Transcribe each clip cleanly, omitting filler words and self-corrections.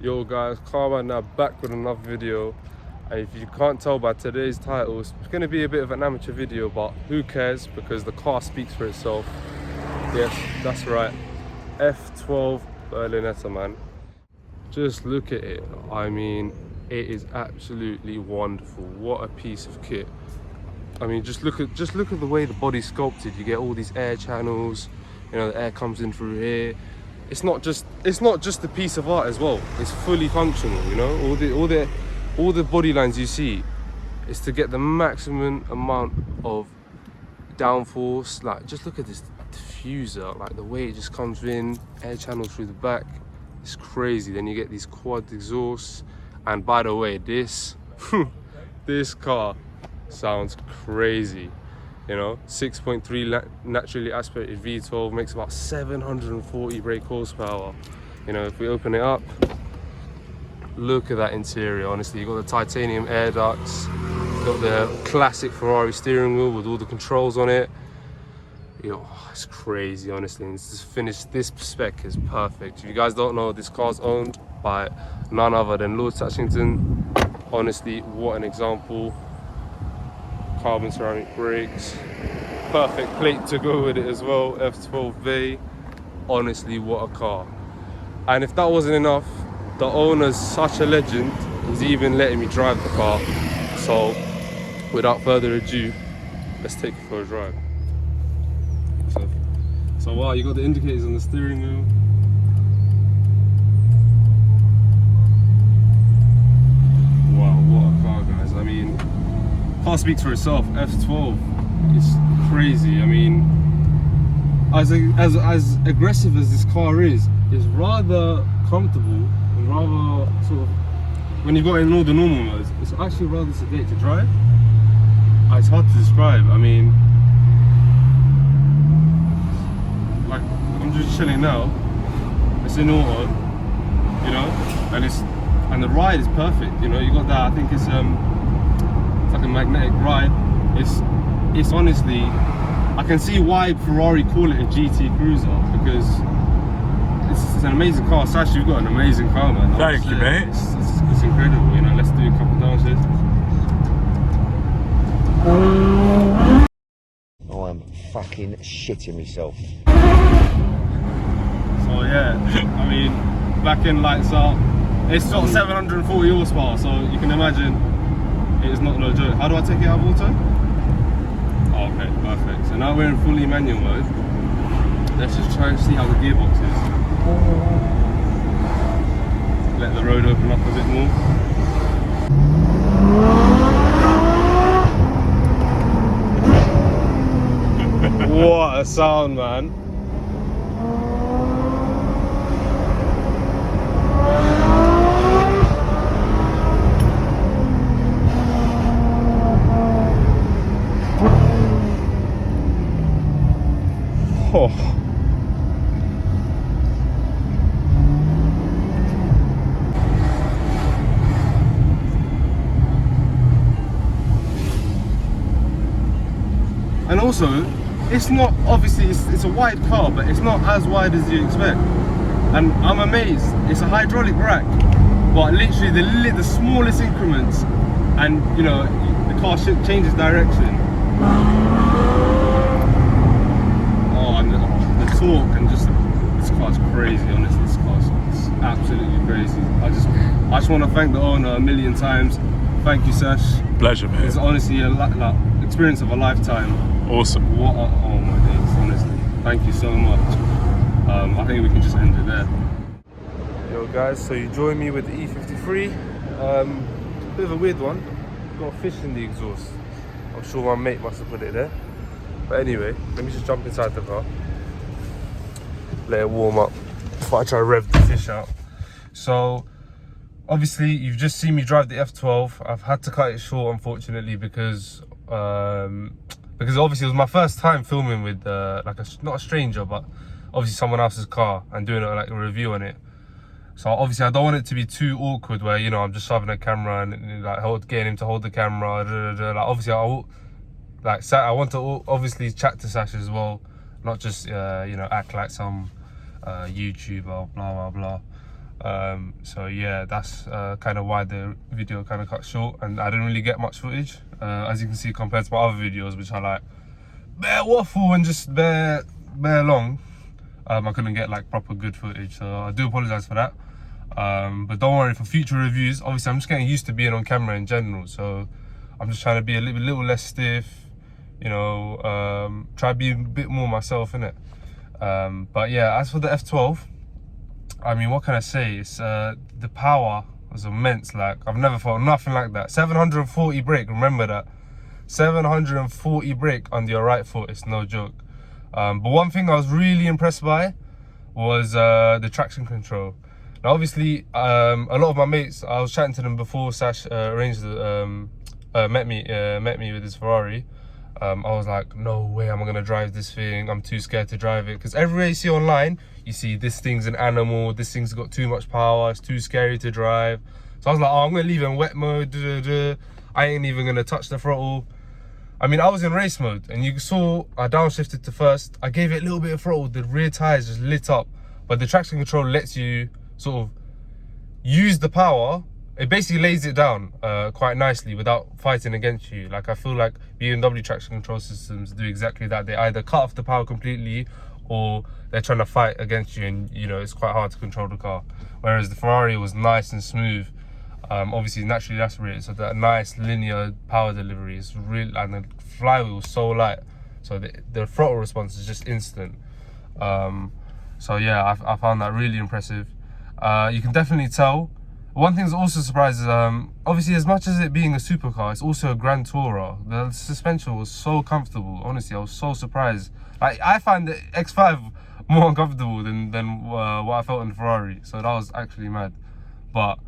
Yo guys, Carman now back with another video, and if you can't tell by today's title, it's going to be a bit of an amateur video, but who cares because the car speaks for itself. Yes, that's right, F12 Berlinetta, man. Just look at it. I mean, it is absolutely wonderful. What a piece of kit. I mean, just look at the way the body's sculpted. You get all these air channels, you know, the air comes in through here. It's not just a piece of art as well. It's fully functional, you know. All the body lines you see is to get the maximum amount of downforce. Like, just look at this diffuser, like the way it just comes in, air channels through the back. It's crazy. Then you get these quad exhausts, and by the way, this this car sounds crazy. You know, 6.3 naturally aspirated V12 makes about 740 brake horsepower. You know, if we open it up, look at that interior. Honestly, you got the titanium air ducts, you got the classic Ferrari steering wheel with all the controls on it. You know, it's crazy, honestly. And this spec is perfect. If you guys don't know, this car's owned by none other than Lord Sashington. Honestly, what an example. Carbon ceramic brakes, perfect plate to go with it as well, F12 Bay. Honestly, what a car. And if that wasn't enough, the owner's such a legend, he's even letting me drive the car. So without further ado, let's take it for a drive. So wow, you got the indicators on the steering wheel. Wow, what a car, guys. I mean, car speaks for itself. F12 is crazy. I mean, as aggressive as this car is, it's rather comfortable and rather sort of, when you've got it in all the normal modes, it's actually rather sedate to drive. It's hard to describe. I mean, like, I'm just chilling now. It's in auto, you know, and the ride is perfect. You know, you got that. I think it's like a magnetic ride. It's honestly, I can see why Ferrari call it a GT cruiser, because it's an amazing car. Sash, you've got an amazing car, man. Thank you, mate. It's incredible. You know, let's do a couple downshifts. Oh, I'm fucking shitting myself. So yeah, I mean, back end lights out. It's got 740 horsepower, so you can imagine it is not no joke. How do I take it out of auto? Oh, okay, perfect. So now we're in fully manual mode. Let's just try and see how the gearbox is. Let the road open up a bit more. What a sound, man. Oh. And also, it's not, obviously it's a wide car, but it's not as wide as you expect. And I'm amazed, it's a hydraulic rack, but literally the smallest increments, and you know, the car changes direction. The torque, and just, this car's crazy, honestly. This car's absolutely crazy. I just want to thank the owner a million times. Thank you, Sash. Pleasure, man. It's honestly a experience of a lifetime. Awesome. What a, oh my days, honestly. Thank you so much. I think we can just end it there. Yo guys, so you join me with the E53. Bit of a weird one. Got a fish in the exhaust. I'm sure my mate must have put it there. But anyway, let me just jump inside the car. Let it warm up before I try to rev the fish out. So obviously you've just seen me drive the F12. I've had to cut it short, unfortunately, because obviously it was my first time filming with like not a stranger, but obviously someone else's car, and doing like a review on it. So obviously I don't want it to be too awkward where, you know, I'm just shoving a camera and like getting him to hold the camera. Like obviously I want to obviously chat to Sash as well, not just you know, act like some YouTuber, blah blah blah. So yeah, that's kind of why the video kind of cut short, and I didn't really get much footage, as you can see, compared to my other videos, which are like bare waffle and just bare long. I couldn't get like proper good footage, so I do apologise for that. But don't worry, for future reviews, obviously I'm just getting used to being on camera in general, so I'm just trying to be a little less stiff, you know, try to be a bit more myself, innit? But yeah, as for the F12, I mean, what can I say? It's the power was immense. Like, I've never felt nothing like that. 740 brake, remember that. 740 brake on your right foot, it's no joke. But one thing I was really impressed by was the traction control. Now, obviously, a lot of my mates, I was chatting to them before Sash arranged met me with his Ferrari. I was like, no way am I gonna drive this thing. I'm too scared to drive it. Because everywhere you see online, you see this thing's an animal, this thing's got too much power, it's too scary to drive. So I was like, oh, I'm gonna leave it in wet mode. I ain't even gonna touch the throttle. I mean, I was in race mode, and you saw I downshifted to first. I gave it a little bit of throttle, the rear tires just lit up. But the traction control lets you sort of use the power. It basically lays it down quite nicely without fighting against you. Like, I feel like BMW traction control systems do exactly that. They either cut off the power completely, or they're trying to fight against you, and you know, it's quite hard to control the car. Whereas the Ferrari was nice and smooth. Obviously naturally aspirated, so that nice linear power delivery is real, and the flywheel was so light, so the throttle response is just instant. So yeah, I found that really impressive. You can definitely tell. One thing that's also surprised is, obviously, as much as it being a supercar, it's also a Grand Tourer. The suspension was so comfortable. Honestly, I was so surprised. Like, I find the X5 more uncomfortable than what I felt in the Ferrari. So that was actually mad. But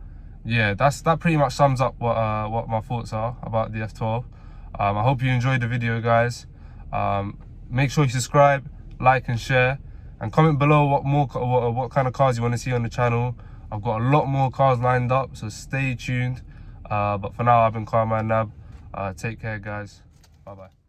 yeah, that pretty much sums up what my thoughts are about the F12. I hope you enjoyed the video, guys. Make sure you subscribe, like and share, and comment below what kind of cars you want to see on the channel. I've got a lot more cars lined up, so stay tuned. But for now, I've been Carman Nab. Take care, guys. Bye bye.